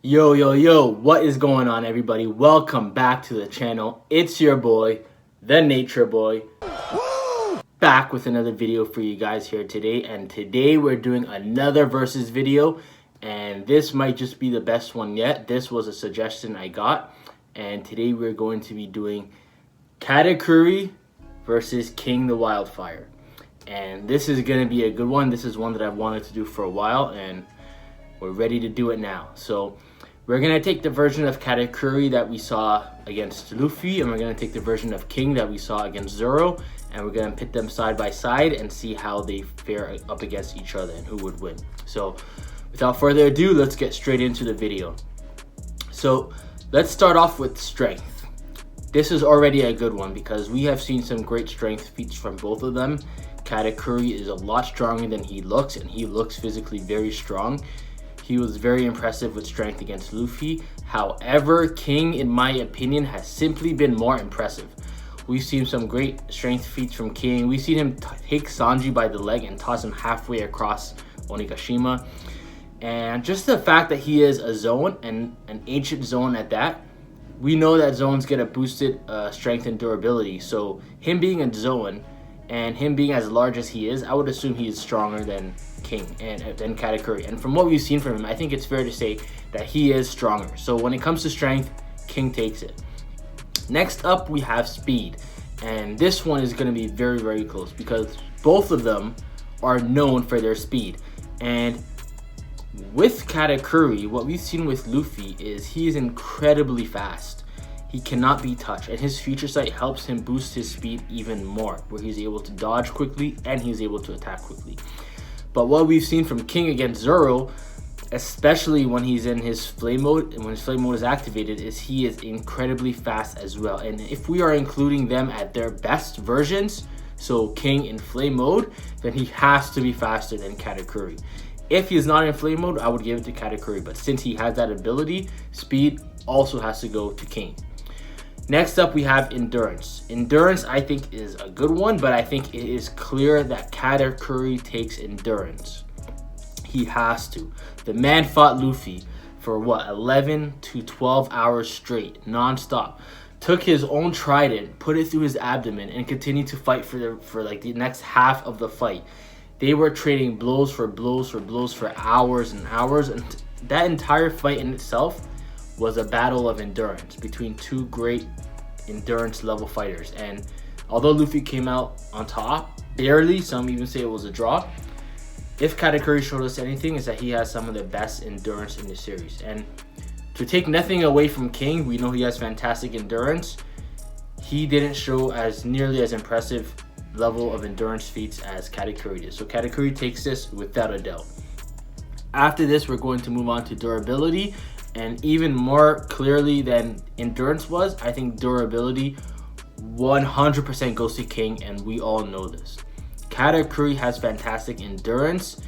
Yo, what is going on, everybody? Welcome back to the channel. It's your boy, the Nature Boy, back with another video for you guys here today. And today we're doing another versus video, and this might just be the best one yet. This was a suggestion I got, and today we're going to be doing Katakuri versus King the Wildfire. And this is going to be a good one. This is one that I've wanted to do for a while, and we're ready to do it now. So we're going to take the version of Katakuri that we saw against Luffy, and we're going to take the version of King that we saw against Zoro, and we're going to pit them side by side and see how they fare up against each other and who would win. So without further ado, let's get straight into the video. So let's start off with strength. This is already a good one because we have seen some great strength feats from both of them. Katakuri is a lot stronger than he looks, and he looks physically very strong. He was very impressive with strength against Luffy. However, King, in my opinion, has simply been more impressive. We've seen some great strength feats from King. We've seen him take Sanji by the leg and toss him halfway across Onigashima. And just the fact that he is a zone, and an ancient zone at that, we know that zones get a boosted strength and durability. So him being a zone and him being as large as he is, I would assume he is stronger than King and than Katakuri. And from what we've seen from him, I think it's fair to say that he is stronger. So when it comes to strength, King takes it. Next up, we have speed. And this one is going to be very, very close because both of them are known for their speed. And with Katakuri, what we've seen with Luffy is he is incredibly fast. He cannot be touched, and his future sight helps him boost his speed even more, where he's able to dodge quickly and he's able to attack quickly. But what we've seen from King against Zoro, especially when he's in his flame mode and when his flame mode is activated, is he is incredibly fast as well. And if we are including them at their best versions, so King in flame mode, then he has to be faster than Katakuri. If he's not in flame mode, I would give it to Katakuri, but since he has that ability, speed also has to go to King. Next up, we have endurance. Endurance, I think, is a good one, but I think it is clear that Katakuri takes endurance. He has to. The man fought Luffy for what, 11 to 12 hours straight, non-stop. Took his own trident, put it through his abdomen, and continued to fight for like the next half of the fight. They were trading blows for hours and hours, and that entire fight in itself was a battle of endurance between two great endurance level fighters. And although Luffy came out on top, barely, some even say it was a draw, if Katakuri showed us anything, is that he has some of the best endurance in the series. And to take nothing away from King, we know he has fantastic endurance. He didn't show as nearly as impressive level of endurance feats as Katakuri did. So Katakuri takes this without a doubt. After this, we're going to move on to durability. And even more clearly than endurance was, I think durability 100% goes to King, and we all know this. Katakuri has fantastic endurance.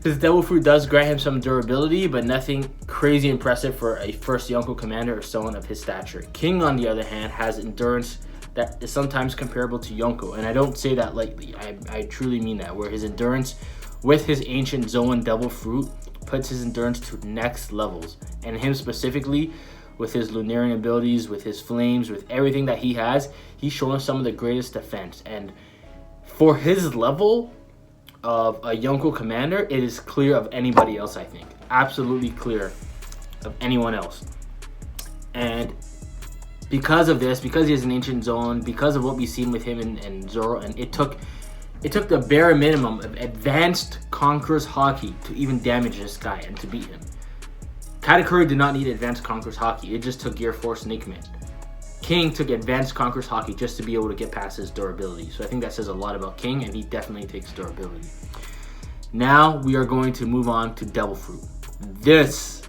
His Devil Fruit does grant him some durability, but nothing crazy impressive for a first Yonko commander or someone of his stature. King, on the other hand, has endurance that is sometimes comparable to Yonko, and I don't say that lightly. I truly mean that, where his endurance with his ancient Zoan Devil Fruit puts his endurance to next levels. And him specifically, with his Lunarian abilities, with his flames, with everything that he has, he's shown us some of the greatest defense. And for his level of a Yonko commander, it is clear of anybody else, I think. Absolutely clear of anyone else. And because of this, because he has an ancient zone, because of what we've seen with him and Zoro, and it took the bare minimum of advanced Conqueror's Haki to even damage this guy and to beat him. Katakuri did not need advanced Conqueror's Haki. It just took Gear 4 Snake Man. King took advanced Conqueror's Haki just to be able to get past his durability. So I think that says a lot about King, and he definitely takes durability. Now we are going to move on to Devil Fruit. This,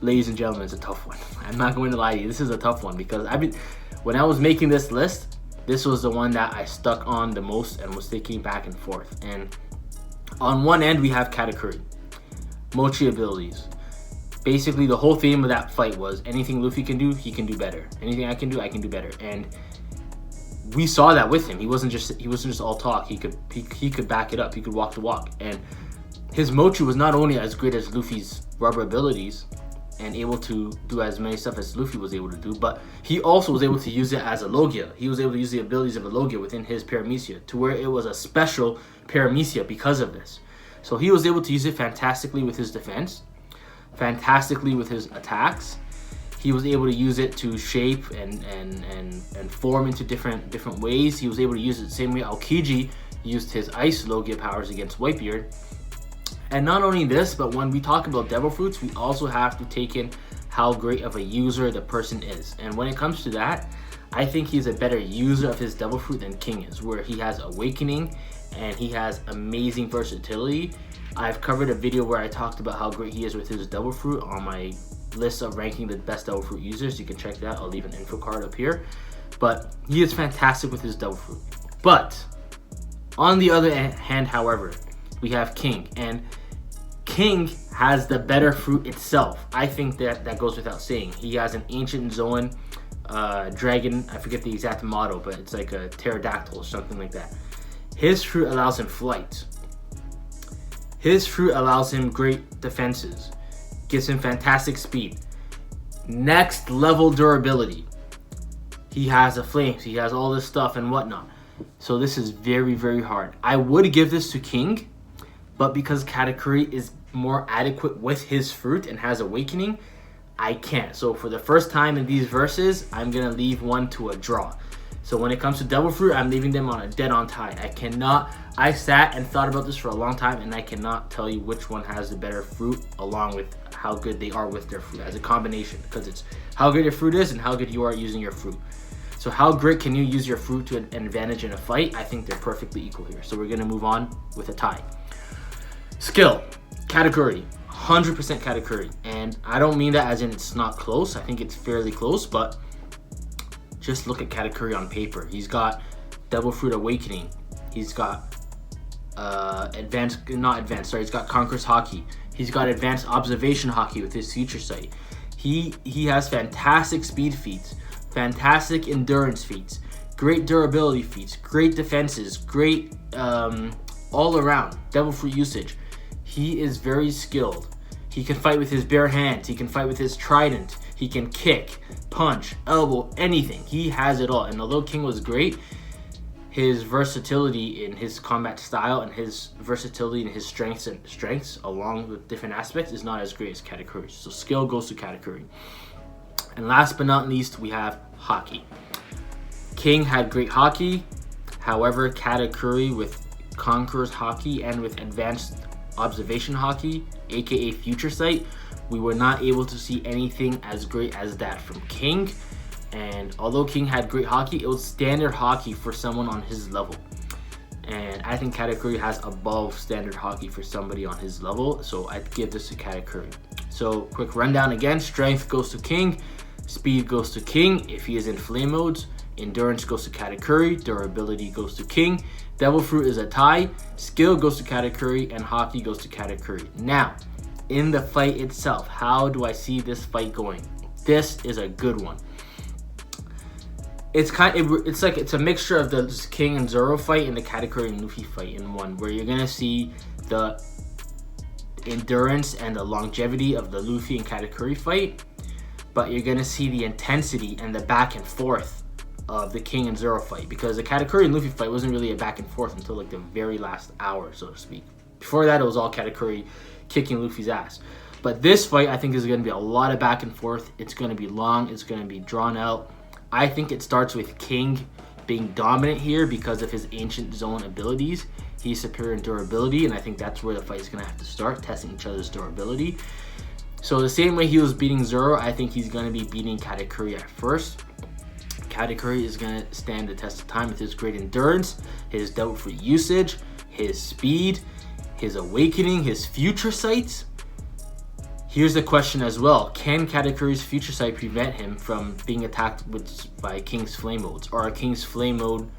ladies and gentlemen, is a tough one. I'm not going to lie to you. This is a tough one because when I was making this list, this was the one that I stuck on the most and was thinking back and forth. And on one end, we have Katakuri. Mochi abilities. Basically, the whole theme of that fight was anything Luffy can do, he can do better. Anything I can do better. And we saw that with him. He wasn't just all talk. He could back it up. He could walk the walk. And his Mochi was not only as great as Luffy's rubber abilities, and able to do as many stuff as Luffy was able to do, but he also was able to use it as a Logia. He was able to use the abilities of a Logia within his Paramecia to where it was a special Paramecia because of this. So he was able to use it fantastically with his defense, fantastically with his attacks. He was able to use it to shape and form into different ways. He was able to use it the same way Aokiji used his Ice Logia powers against Whitebeard. And not only this, but when we talk about Devil Fruits, we also have to take in how great of a user the person is. And when it comes to that, I think he's a better user of his Devil Fruit than King is, where he has Awakening and he has amazing versatility. I've covered a video where I talked about how great he is with his Devil Fruit on my list of ranking the best Devil Fruit users. You can check that. I'll leave an info card up here. But he is fantastic with his Devil Fruit. But on the other hand, however, we have King, and King has the better fruit itself. I think that goes without saying. He has an Ancient Zoan dragon. I forget the exact model, but it's like a pterodactyl or something like that. His fruit allows him flight. His fruit allows him great defenses. Gives him fantastic speed. Next level durability. He has the flames. He has all this stuff and whatnot. So this is very, very hard. I would give this to King, but because Katakuri is more adequate with his fruit and has Awakening, I can't. So for the first time in these verses, I'm going to leave one to a draw. So when it comes to Devil Fruit, I'm leaving them on a dead-on tie. I sat and thought about this for a long time, and I cannot tell you which one has the better fruit along with how good they are with their fruit as a combination, because it's how good your fruit is and how good you are using your fruit. So how great can you use your fruit to an advantage in a fight? I think they're perfectly equal here. So we're going to move on with a tie. Skill, Katakuri, 100% Katakuri. And I don't mean that as in it's not close. I think it's fairly close, but just look at Katakuri on paper. He's got Devil Fruit Awakening. He's got he's got Conqueror's Haki. He's got Advanced Observation Haki with his Future Sight. He has fantastic speed feats, fantastic endurance feats, great durability feats, great defenses, great all around Devil Fruit usage. He is very skilled. He can fight with his bare hands. He can fight with his trident. He can kick, punch, elbow, anything. He has it all. And although King was great, his versatility in his combat style and his versatility in his strengths along with different aspects is not as great as Katakuri. So skill goes to Katakuri. And last but not least, we have Haki. King had great Haki. However, Katakuri with Conqueror's Haki and with Advanced Observation Haki, aka Future Sight, we were not able to see anything as great as that from King. And although King had great Haki, it was standard Haki for someone on his level. And I think Katakuri has above standard Haki for somebody on his level, so I'd give this to Katakuri. So quick rundown again: strength goes to King, speed goes to King if he is in flame modes, endurance goes to Katakuri, durability goes to King, Devil Fruit is a tie, skill goes to Katakuri, and Haki goes to Katakuri. Now, in the fight itself, how do I see this fight going? This is a good one. It's a mixture of the King and Zoro fight and the Katakuri and Luffy fight in one, where you're gonna see the endurance and the longevity of the Luffy and Katakuri fight, but you're gonna see the intensity and the back and forth of the King and Zoro fight, because the Katakuri and Luffy fight wasn't really a back and forth until like the very last hour, so to speak. Before that, it was all Katakuri kicking Luffy's ass. But this fight, I think, is going to be a lot of back and forth. It's going to be long. It's going to be drawn out. I think it starts with King being dominant here because of his Ancient Zone abilities. He's superior in durability, and I think that's where the fight is going to have to start, testing each other's durability. So the same way he was beating Zoro, I think he's going to be beating Katakuri at first. Katakuri is going to stand the test of time with his great endurance, his Devil Fruit usage, his speed, his Awakening, his Future Sights. Here's the question as well: can Katakuri's Future Sight prevent him from being attacked by King's Flame Modes? Or are King's Flame Mode,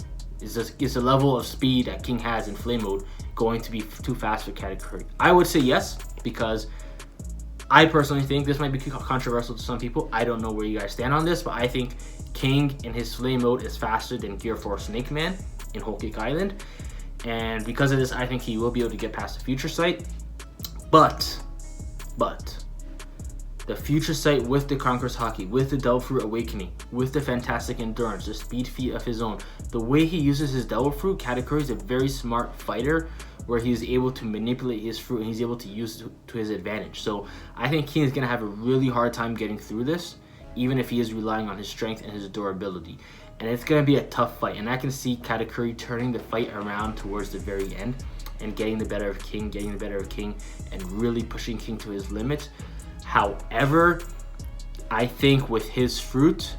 is the level of speed that King has in Flame Mode going to be too fast for Katakuri? I would say yes, because I personally think, this might be controversial to some people, I don't know where you guys stand on this, but I think King in his Flame Mode is faster than Gear 4 Snake Man in Whole Cake Island. And because of this, I think he will be able to get past the Future Sight. But the future sight with the Conqueror's Haki, with the Devil Fruit Awakening, with the fantastic endurance, the speed feat of his own. The way he uses his Devil Fruit, Katakuri is a very smart fighter where he's able to manipulate his fruit and he's able to use it to his advantage. So I think King is going to have a really hard time getting through this, even if he is relying on his strength and his durability. And it's going to be a tough fight. And I can see Katakuri turning the fight around towards the very end and getting the better of King, and really pushing King to his limits. However, I think with his fruit,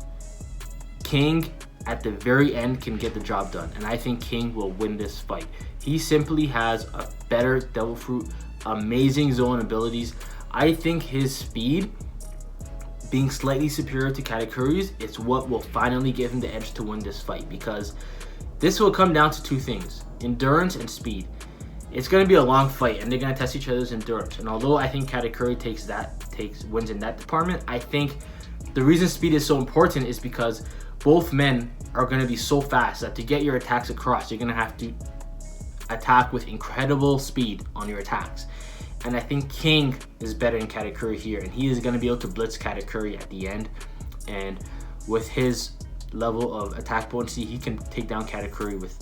King at the very end can get the job done. And I think King will win this fight. He simply has a better Devil Fruit, amazing zone abilities. I think his speed being slightly superior to Katakuri's, it's what will finally give him the edge to win this fight, because this will come down to two things: endurance and speed. It's going to be a long fight and they're going to test each other's endurance. And although I think Katakuri wins in that department, I think the reason speed is so important is because both men are going to be so fast that to get your attacks across, you're going to have to attack with incredible speed on your attacks. And I think King is better than Katakuri here, and he is going to be able to blitz Katakuri at the end. And with his level of attack potency, he can take down Katakuri with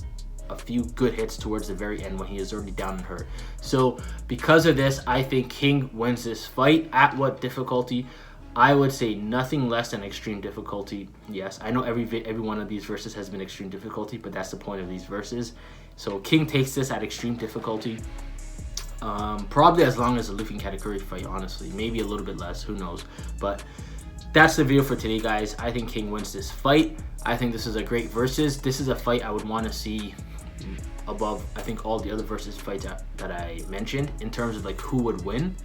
a few good hits towards the very end when he is already down and hurt. So because of this, I think King wins this fight. At what difficulty? I would say nothing less than extreme difficulty. Yes, I know every one of these verses has been extreme difficulty, but that's the point of these verses. So King takes this at extreme difficulty. Probably as long as the Luffy and Katakuri fight, honestly. Maybe a little bit less, who knows. But that's the video for today, guys. I think King wins this fight. I think this is a great versus. This is a fight I would want to see above, I think, all the other versus fights that I mentioned in terms of like who would win.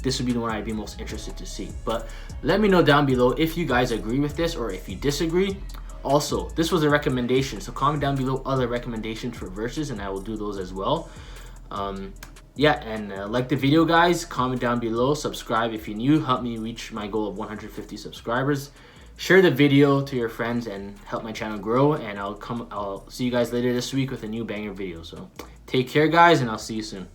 This would be the one I'd be most interested to see. But let me know down below if you guys agree with this or if you disagree. Also, this was a recommendation, so comment down below other recommendations for verses and I will do those as well. Yeah, and like the video, guys. Comment down below, subscribe if you're new, help me reach my goal of 150 subscribers. Share the video to your friends and help my channel grow, and I'll see you guys later this week with a new banger video. So take care, guys, and I'll see you soon.